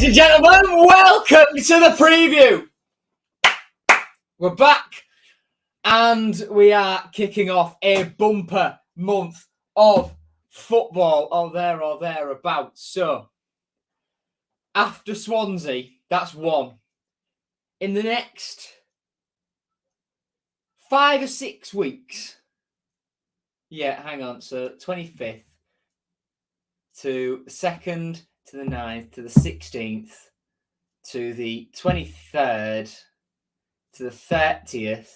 Ladies and gentlemen, welcome to the preview. We're back and we are kicking off a bumper month of football, or thereabouts. So, after Swansea, that's one. In the next 5 or 6 weeks, so 25th to 2nd to the 9th to the 16th to the 23rd to the 30th.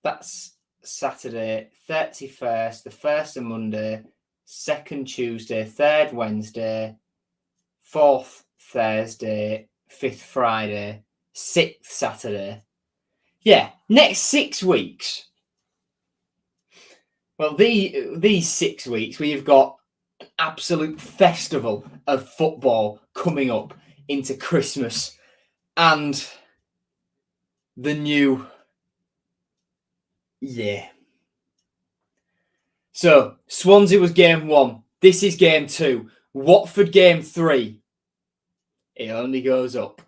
That's Saturday, 31st, the 1st of Monday, 2nd Tuesday, 3rd Wednesday, 4th Thursday, 5th Friday, 6th Saturday. Yeah, next 6 weeks. Well, these 6 weeks, we've got an absolute festival of football coming up into Christmas and the new year. So, Swansea was game 1. This is game 2. Watford game 3. It only goes up.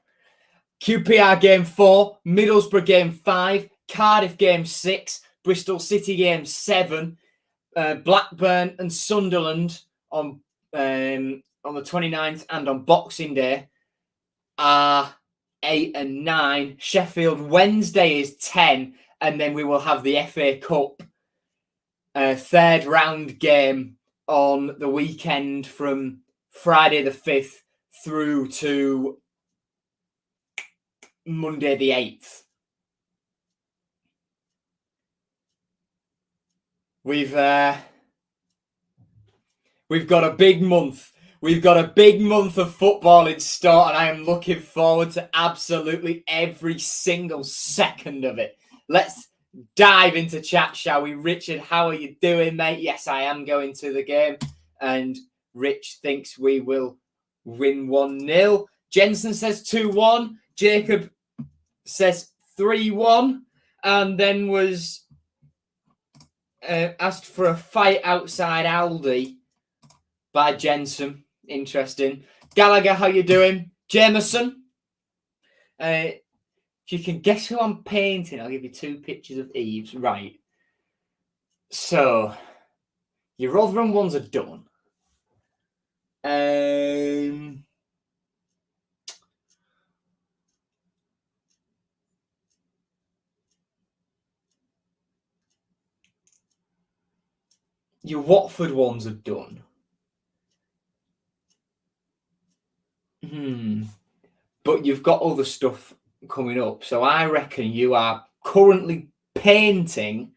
QPR game 4. Middlesbrough game 5. Cardiff game 6. Bristol City game 7. Blackburn and Sunderland on the 29th and on Boxing Day are 8 and 9. Sheffield Wednesday is 10. And then we will have the FA Cup third round game on the weekend from Friday the 5th through to Monday the 8th. We've got a big month. We've got a big month of football in store, and I am looking forward to absolutely every single second of it. Let's dive into chat, shall we? Richard, how are you doing, mate? Yes, I am going to the game. And Rich thinks we will win 1-0. Jensen says 2-1. Jacob says 3-1. And then was asked for a fight outside Aldi by Jensen. Interesting. Gallagher, how you doing? Jameson. If you can guess who I'm painting, I'll give you 2 pictures of Eves. Right. So, your Rotherham ones are done. Your Watford ones are done. But you've got other stuff coming up. So I reckon you are currently painting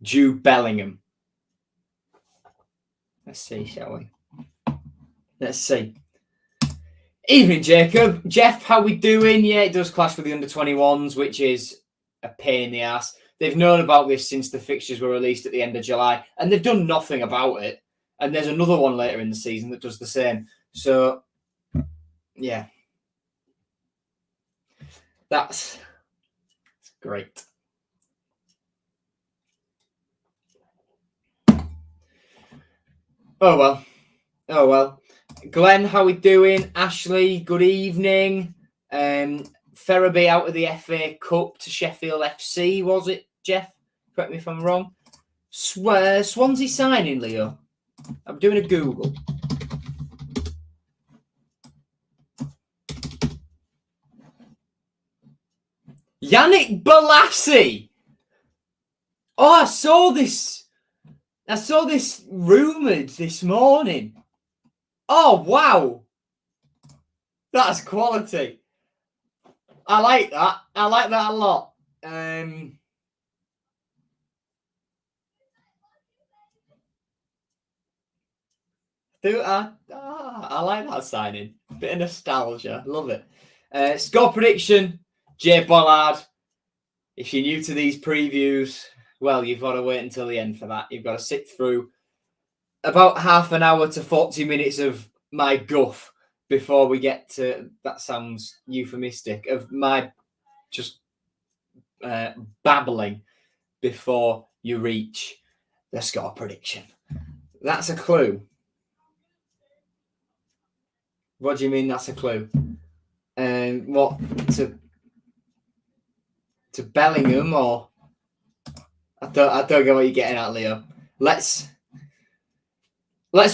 Jude Bellingham. Let's see, shall we? Let's see. Evening, Jacob. Jeff, how we doing? Yeah, it does clash with the under-21s, which is a pain in the ass. They've known about this since the fixtures were released at the end of July, and they've done nothing about it. And there's another one later in the season that does the same. So, yeah. That's great. Oh, well. Glenn, how we doing? Ashley, good evening. Ferraby out of the FA Cup to Sheffield FC, was it, Jeff? Correct me if I'm wrong. Swansea signing, Leo. I'm doing a Google. Yannick Bolasie. Oh, I saw this rumoured this morning. Oh, wow. That's quality. I like that. I like that a lot. I like that signing. Bit of nostalgia. Love it. Score prediction, Jay Bollard. If you're new to these previews, well, you've got to wait until the end for that. You've got to sit through about half an hour to 40 minutes of my guff before we get to, that sounds euphemistic, of my just babbling before you reach the score prediction. That's a clue. What do you mean that's a clue? What to Bellingham or I don't get what you're getting at, Leo. Let's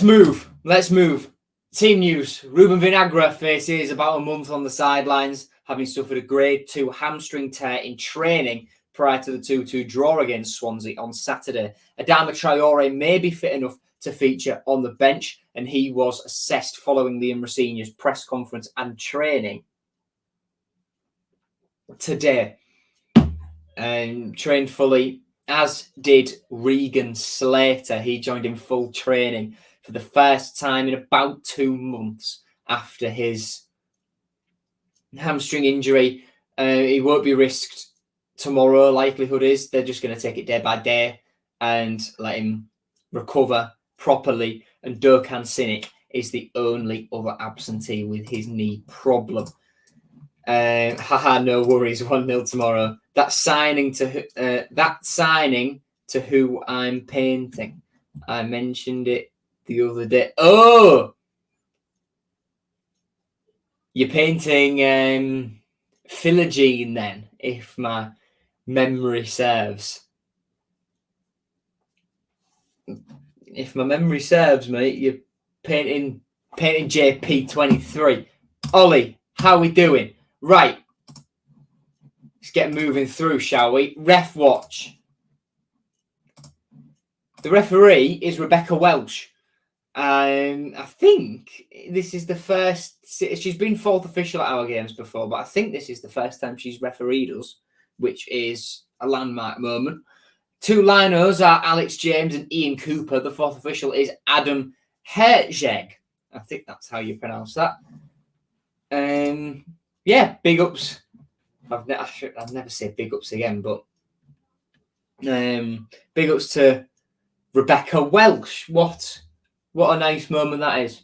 move. Let's move. Team news. Ruben Vinagre faces about a month on the sidelines, having suffered a grade 2 hamstring tear in training prior to the 2-2 draw against Swansea on Saturday. Adama Traore may be fit enough to feature on the bench, and he was assessed following Liam Rosenior's press conference and training today. Trained fully, as did Regan Slater. He joined in full training for the first time in about 2 months after his hamstring injury. He won't be risked tomorrow. Likelihood is they're just going to take it day by day and let him recover properly. And Dokan Sinic is the only other absentee with his knee problem. No worries. 1-0 tomorrow. That signing to who I'm painting. I mentioned it the other day. Oh, you're painting Philogene then, if my memory serves. If my memory serves, mate, you're painting JP23. Ollie, how we doing? Right. Let's get moving through, shall we? Ref watch. The referee is Rebecca Welsh. I think this is the first. She's been fourth official at our games before, but I think this is the first time she's refereed us, which is a landmark moment. 2 linos are Alex James and Ian Cooper. The fourth official is Adam Herjeg. I think that's how you pronounce that. Yeah, big ups. I've never said big ups again, but big ups to Rebecca Welsh. What a nice moment that is.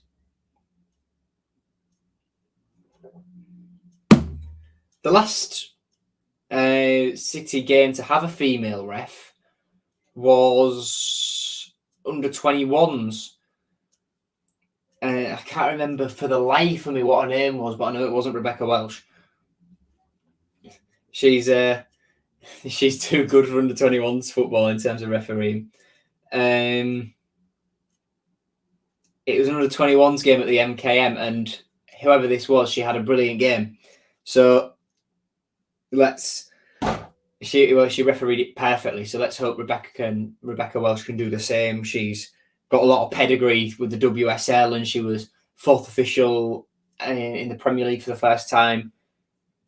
The last City game to have a female ref was under 21s. I can't remember for the life of me what her name was, but I know it wasn't Rebecca Welsh. She's too good for under 21s football in terms of refereeing. It was an under 21s game at the MKM, and whoever this was, she had a brilliant game. So she refereed it perfectly. So let's hope Rebecca Welsh can do the same. She's got a lot of pedigree with the WSL, and she was fourth official in the Premier League for the first time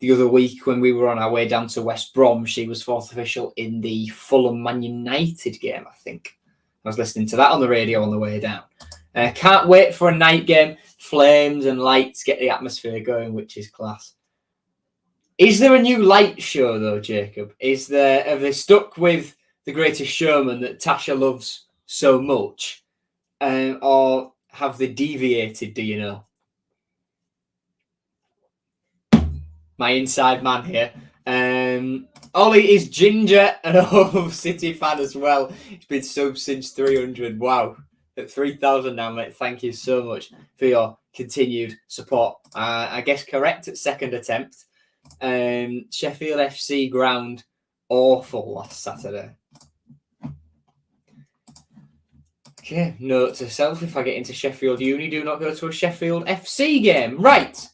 the other week when we were on our way down to West Brom. She was fourth official in the Fulham Man United game, I think. I was listening to that on the radio on the way down. Can't wait for a night game. Flames and lights get the atmosphere going, which is class. Is there a new light show though, Jacob? Have they stuck with The Greatest Showman that Tasha loves so much? Or have they deviated, do you know? My inside man here. Ollie is Ginger and a Hove City fan as well. He's been subbed since 300. Wow. At 3,000 now, mate. Thank you so much for your continued support. I guess correct at second attempt. Sheffield FC ground awful last Saturday. Okay, note to self, if I get into Sheffield Uni, do not go to a Sheffield FC game. Right.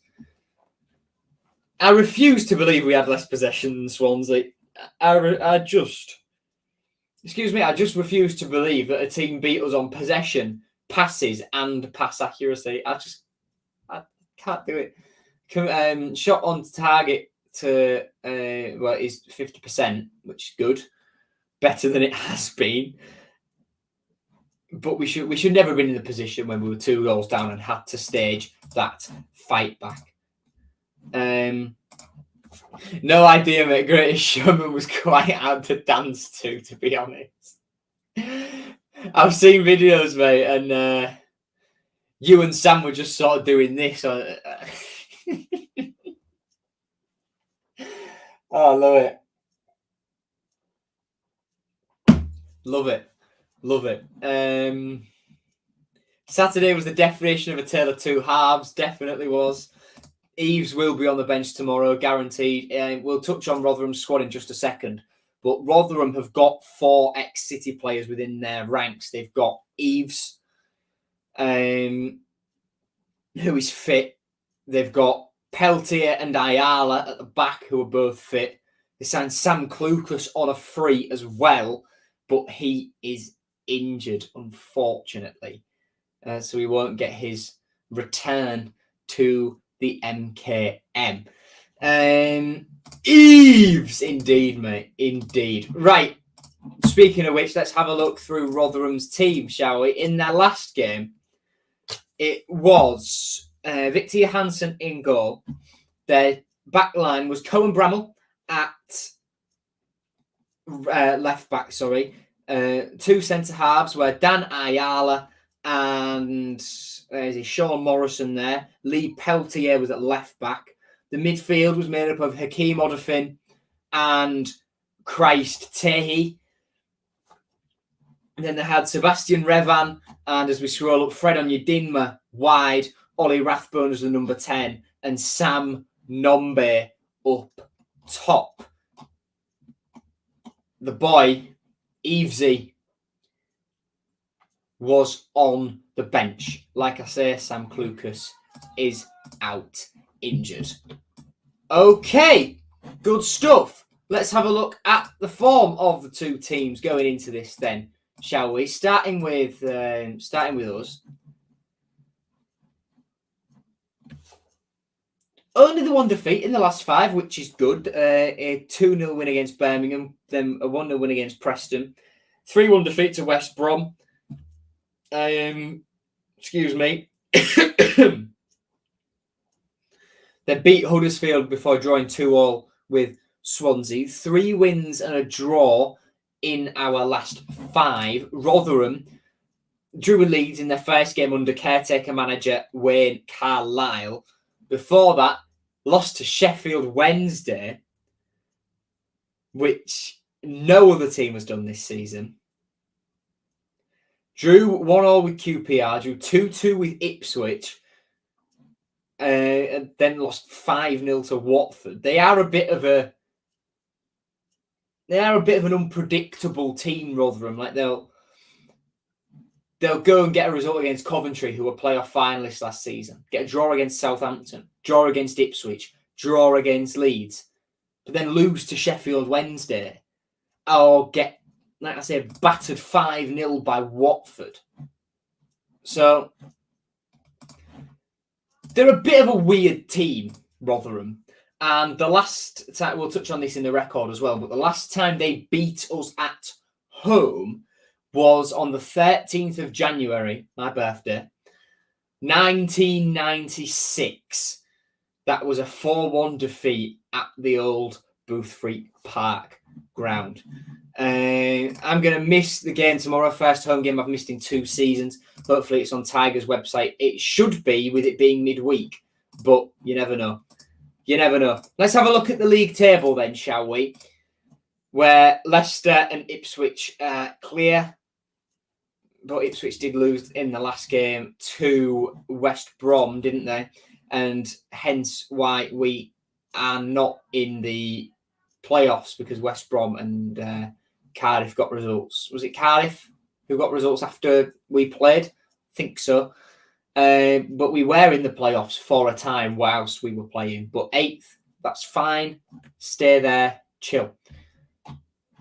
I refuse to believe we had less possession than Swansea. I just refuse to believe that a team beat us on possession, passes, and pass accuracy. I can't do it. Shot on target to is 50%, which is good, better than it has been. But we should never have been in the position when we were 2 goals down and had to stage that fight back. No idea, mate. Greatest Showman was quite hard to dance to be honest. I've seen videos, mate, and you and Sam were just sort of doing this. Oh, I love it. Love it. Saturday was the definition of a tale of two halves. Definitely was. Eves will be on the bench tomorrow, guaranteed. We'll touch on Rotherham's squad in just a second. But Rotherham have got 4 ex-City players within their ranks. They've got Eves, who is fit. They've got Peltier and Ayala at the back, who are both fit. They signed Sam Clucas on a free as well, but he is injured, unfortunately. So he won't get his return to the MKM. Eves, indeed, mate. Indeed. Right. Speaking of which, let's have a look through Rotherham's team, shall we? In their last game, it was Victor Johansson in goal. Their back line was Cohen Bramall at left back, sorry. 2 centre halves were Dan Ayala and Sean Morrison there. Lee Peltier was at left back. The midfield was made up of Hakeem Odafin and Christ Tehi. And then they had Sebastian Revan, and as we scroll up, Fred Onyedinma wide, Ollie Rathbone was the number 10, and Sam Nombe up top. The boy, Evesy, was on the bench. Like I say, Sam Clucas is out, injured. Okay, good stuff. Let's have a look at the form of the two teams going into this then, shall we? Starting with us. Only the one defeat in the last 5, which is good. A 2-0 win against Birmingham, then a 1-0 win against Preston. 3-1 defeat to West Brom. Excuse me. They beat Huddersfield before drawing 2-2 with Swansea. 3 wins and a draw in our last 5. Rotherham drew with Leeds in their first game under caretaker manager Wayne Carlisle. Before that, lost to Sheffield Wednesday, which no other team has done this season. Drew 1-1 with QPR, drew 2-2 with Ipswich, and then lost 5-0 to Watford. They are a bit of an unpredictable team, Rotherham. Like they'll go and get a result against Coventry, who were playoff finalists last season. Get a draw against Southampton, draw against Ipswich, draw against Leeds, but then lose to Sheffield Wednesday, or get, like I say, battered 5-0 by Watford. So they're a bit of a weird team, Rotherham. And the last time, we'll touch on this in the record as well, but the last time they beat us at home was on the 13th of January, my birthday, 1996. That was a 4-1 defeat at the old Boothfleet Park ground. I'm going to miss the game tomorrow. First home game I've missed in 2 seasons. Hopefully it's on Tigers' website. It should be, with it being midweek, but you never know. You never know. Let's have a look at the league table then, shall we? Where Leicester and Ipswich clear. But Ipswich did lose in the last game to West Brom, didn't they? And hence why we are not in the playoffs, because West Brom and Cardiff got results. Was it Cardiff who got results after we played? I think so. But we were in the playoffs for a time whilst we were playing. But 8th, that's fine. Stay there, chill.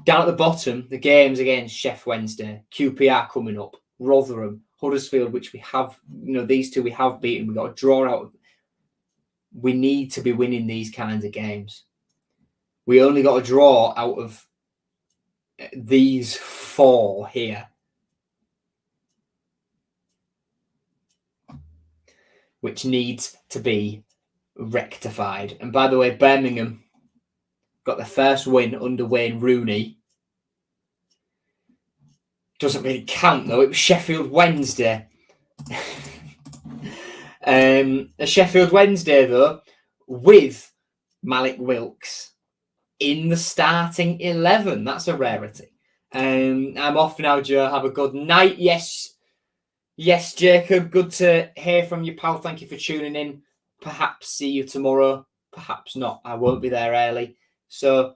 Down at the bottom, the games against Sheff Wednesday, QPR coming up, Rotherham, Huddersfield, which we have, these 2 we have beaten. We got a draw out of. We need to be winning these kinds of games. We only got a draw out of these 4 here, which needs to be rectified. And by the way, Birmingham got their first win under Wayne Rooney. Doesn't really count, though. It was Sheffield Wednesday. A Sheffield Wednesday, though, with Malik Wilkes in the starting 11. That's a rarity. I'm off now, Joe. Have a good night. Yes, Yes, Jacob, good to hear from you, pal. Thank you for tuning in. Perhaps see you tomorrow. Perhaps not. I won't be there early. So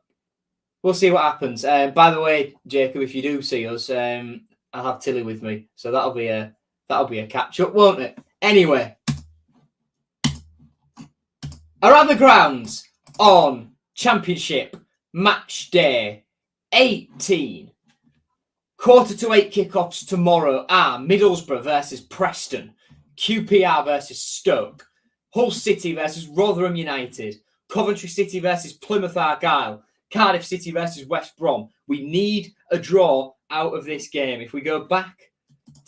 we'll see what happens. By the way, Jacob, if you do see us, I'll have Tilly with me. So that'll be a catch up, won't it? Anyway, around the grounds on Championship Match Day 18. 7:45 kickoffs tomorrow are Middlesbrough versus Preston, QPR versus Stoke, Hull City versus Rotherham United, Coventry City versus Plymouth Argyle, Cardiff City versus West Brom. We need a draw out of this game. If we go back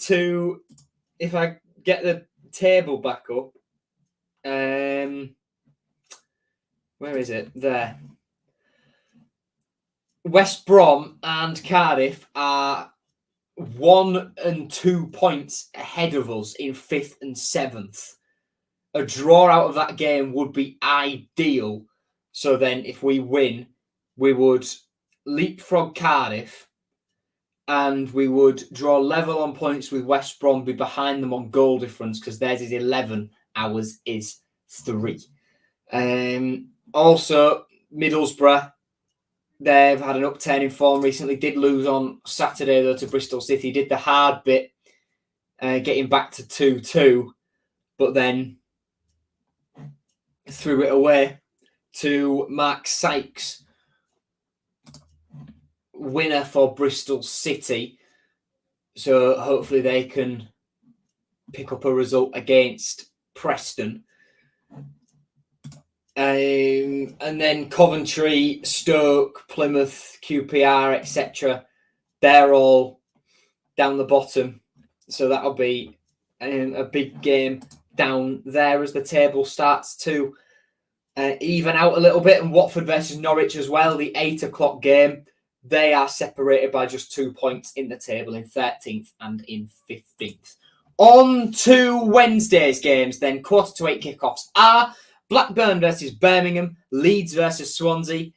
to, if I get the table back up, where is it? There. West Brom and Cardiff are 1 and 2 points ahead of us in 5th and 7th. A draw out of that game would be ideal. So then if we win, we would leapfrog Cardiff and we would draw level on points with West Brom, be behind them on goal difference because theirs is 11, ours is 3. Also, Middlesbrough, they've had an upturn in form recently. Did lose on Saturday, though, to Bristol City. Did the hard bit, getting back to 2-2, but then threw it away to Mark Sykes, winner for Bristol City. So hopefully they can pick up a result against Preston. And then Coventry, Stoke, Plymouth, QPR, etc. They're all down the bottom. So that'll be a big game down there as the table starts to even out a little bit. And Watford versus Norwich as well, the 8 o'clock game. They are separated by just 2 points in the table in 13th and in 15th. On to Wednesday's games then. 7:45 kickoffs are Blackburn versus Birmingham, Leeds versus Swansea,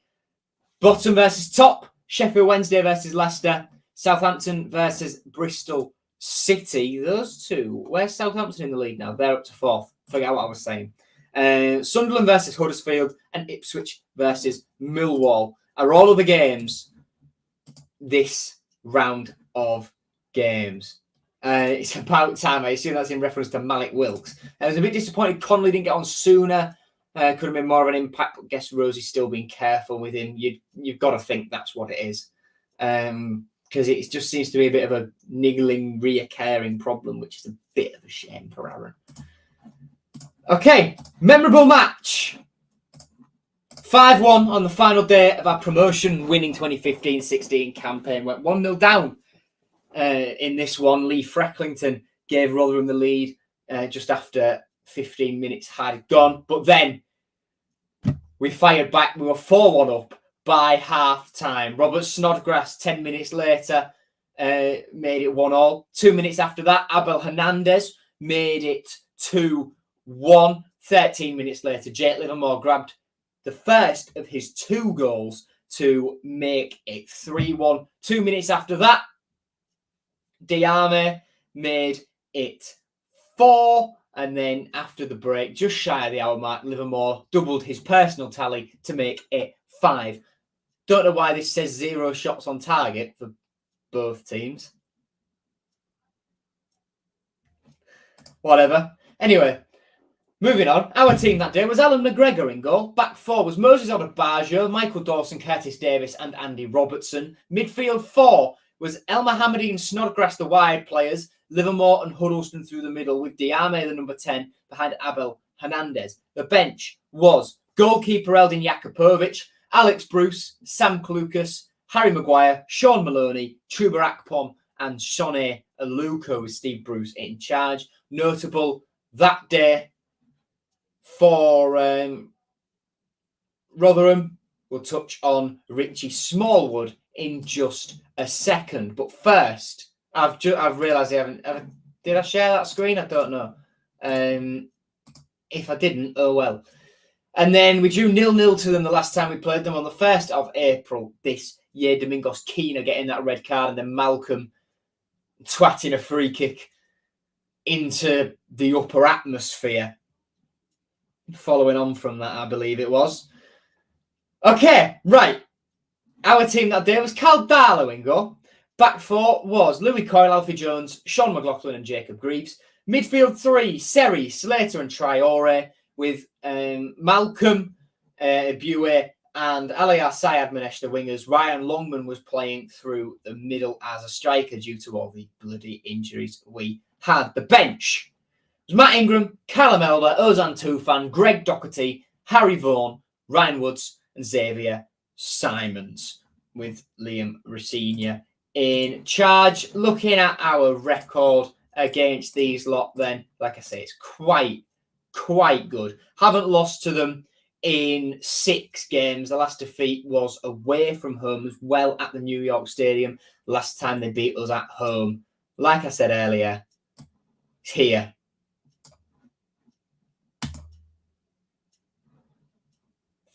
bottom versus top, Sheffield Wednesday versus Leicester, Southampton versus Bristol City. Those two. Where's Southampton in the league now? They're up to 4th. Forget what I was saying. Sunderland versus Huddersfield and Ipswich versus Millwall are all of the games this round of games. It's about time. I assume that's in reference to Malik Wilkes. I was a bit disappointed Connolly didn't get on sooner. Could have been more of an impact, but guess Rosie's still being careful with him. You've got to think that's what it is. Because it just seems to be a bit of a niggling, reoccurring problem, which is a bit of a shame for Aaron. Okay, memorable match. 5-1 on the final day of our promotion-winning 2015-16 campaign. Went 1-0 down in this one. Lee Frecklington gave Rotherham the lead just after 15 minutes had gone. But then we fired back. We were 4-1 up by half-time. Robert Snodgrass, 10 minutes later, made it 1-1. 2 minutes after that, Abel Hernandez made it 2-1. 13 minutes later, Jake Livermore grabbed the first of his 2 goals to make it 3-1. 2 minutes after that, Diame made it 4. And then after the break, just shy of the hour mark, Livermore doubled his personal tally to make it 5. Don't know why this says 0 shots on target for both teams. Whatever. Anyway, moving on. Our team that day was Alan McGregor in goal. Back 4 was Moses Odebajo, Michael Dawson, Curtis Davis and Andy Robertson. Midfield 4 was El Mohammadi and Snodgrass, the wide players. Livermore and Huddleston through the middle, with Diame, the number 10, behind Abel Hernandez. The bench was goalkeeper Eldin Jakupovic, Alex Bruce, Sam Clucas, Harry Maguire, Sean Maloney, Truba Akpom, and Sonny Aluko, with Steve Bruce in charge. Notable that day for Rotherham, we'll touch on Richie Smallwood in just a second. But first, I've realised I haven't. Did I share that screen? I don't know. If I didn't, oh well. And then we drew 0-0 to them the last time we played them on the 1st of April this year. Domingos Keener getting that red card, and then Malcolm twatting a free kick into the upper atmosphere. Following on from that, I believe it was. Okay, right. Our team that day was Cal Darlow in goal. Back four was Louis Coyle, Alfie Jones, Sean McLaughlin and Jacob Greaves. Midfield three, Seri, Slater and Traore, with Malcolm, Buer and Aliyah Sayed-Manesh, the wingers. Ryan Longman was playing through the middle as a striker due to all the bloody injuries we had. The bench was Matt Ingram, Callum Elder, Ozan Tufan, Greg Doherty, Harry Vaughan, Ryan Woods and Xavier Simons, with Liam Rosenior in charge. Looking at our record against these lot, then, like I say, it's quite good. Haven't lost to them in 6 games. The last defeat was away from home as well at the New York Stadium. Last time they beat us at home, like I said earlier, it's here.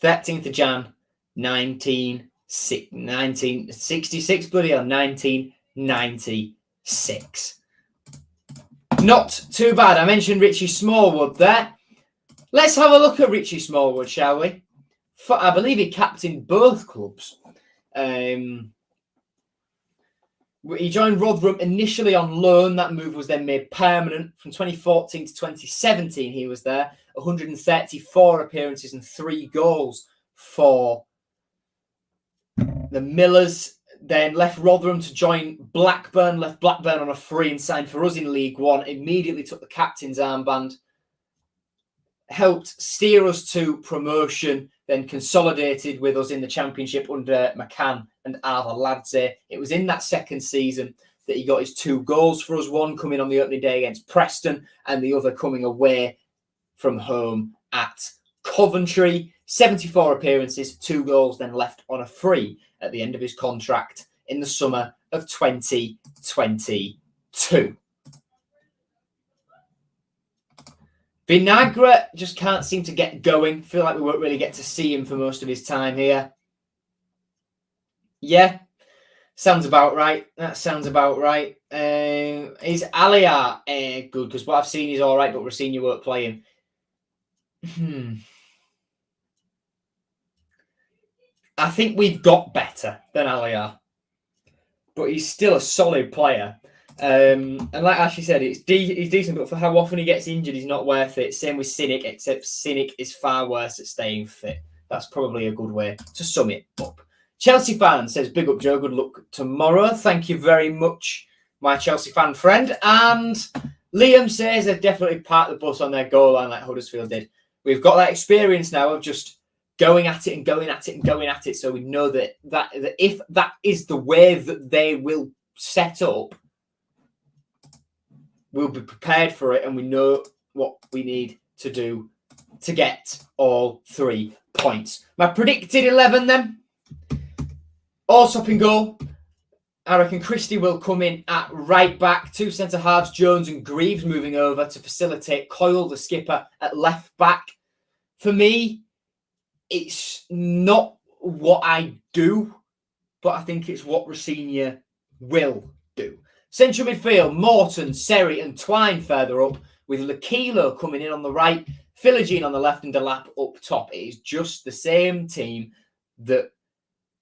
13th of Jan, 1966, bloody hell, 1996. Not too bad. I mentioned Richie Smallwood there. Let's have a look at Richie Smallwood, shall we? I believe he captained both clubs. He joined Rotherham initially on loan. That move was then made permanent. From 2014 to 2017, he was there. 134 appearances and 3 goals for the Millers. Then left Rotherham to join Blackburn. Left Blackburn on a free and signed for us in League One. Immediately took the captain's armband. Helped steer us to promotion. Then consolidated with us in the Championship under McCann and Arthur. It was in that second season that he got his 2 goals for us. One coming on the opening day against Preston and the other coming away from home at Coventry. 74 appearances, 2 goals, then left on a free at the end of his contract in the summer of 2022. Vinagre just can't seem to get going. Feel like we won't really get to see him for most of his time here. Yeah, sounds about right. That sounds about right. Is Aliyah good? Because what I've seen is all right, but Rosenior won't play him. I think we've got better than Aliyah, but he's still a solid player. And like Ashley said, he's decent, but for how often he gets injured, he's not worth it. Same with Cynic, except Cynic is far worse at staying fit. That's probably a good way to sum it up. Chelsea fan says, big up Joe, good luck tomorrow. Thank you very much, my Chelsea fan friend. And Liam says they've definitely parked the bus on their goal line like Huddersfield did. We've got that experience now of just going at it and going at it and going at it. So we know that if that is the way that they will set up, we'll be prepared for it and we know what we need to do to get all 3 points. My predicted 11 then. Allsop in goal. I reckon Christie will come in at right back. 2 centre-halves, Jones and Greaves moving over to facilitate Coyle, the skipper, at left back. For me, it's not what I do, but I think it's what Rosenior will do. Central midfield, Morton, Seri and Twine further up, with Lakilo coming in on the right, Philogene on the left and Delap up top. It is just the same team that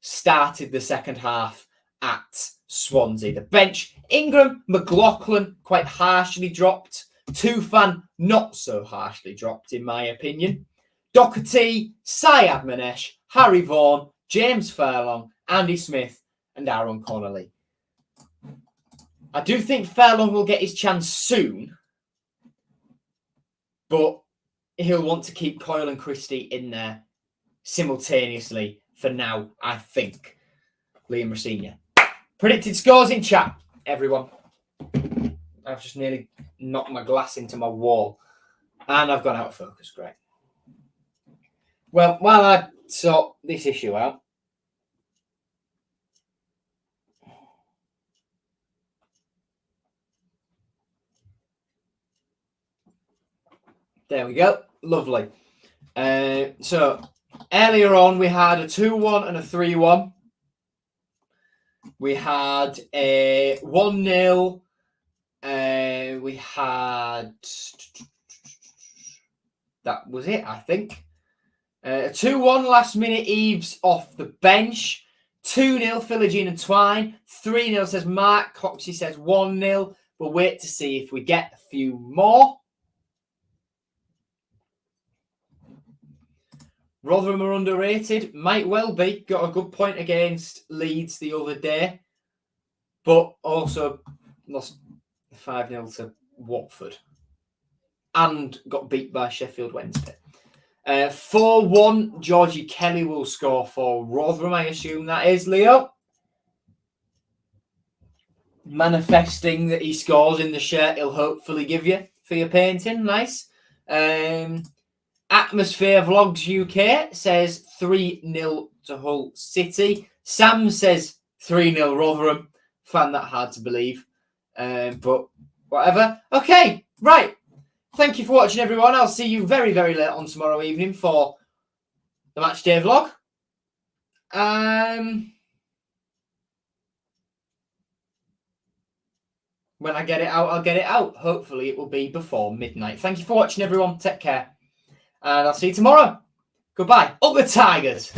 started the second half at Swansea. The bench, Ingram, McLaughlin, quite harshly dropped. Tufan, not so harshly dropped, in my opinion. Doherty, Sayed-Manesh, Harry Vaughan, James Furlong, Andy Smith and Aaron Connolly. I do think Furlong will get his chance soon, but he'll want to keep Coyle and Christie in there simultaneously for now, I think. Liam Rosenior. Predicted scores in chat, everyone. I've just nearly knocked my glass into my wall. And I've gone out of focus. Great. Well, while I sort this issue out, there we go. Lovely. So, earlier on, we had a 2-1 and a 3-1. We had a 1-0 We had... That was it, I think. 2-1 last minute Eves off the bench. 2-0 Philogene and Twine. 3-0 says Mark. Coxie says 1-0. We'll wait to see if we get a few more. Rotherham are underrated. Might well be. Got a good point against Leeds the other day. But also lost 5-0 to Watford. And got beat by Sheffield Wednesday. 4-1, Georgie Kelly will score for Rotherham, I assume that is, Leo. Manifesting that he scores in the shirt he'll hopefully give you for your painting. Nice. Atmosphere Vlogs UK says 3-0 to Hull City. Sam says 3-0 Rotherham. Found that hard to believe. But whatever. Okay, right. Thank you for watching, everyone. I'll see you very, very late on tomorrow evening for the Matchday vlog. When I get it out, I'll get it out. Hopefully, it will be before midnight. Thank you for watching, everyone. Take care. And I'll see you tomorrow. Goodbye. Up the Tigers.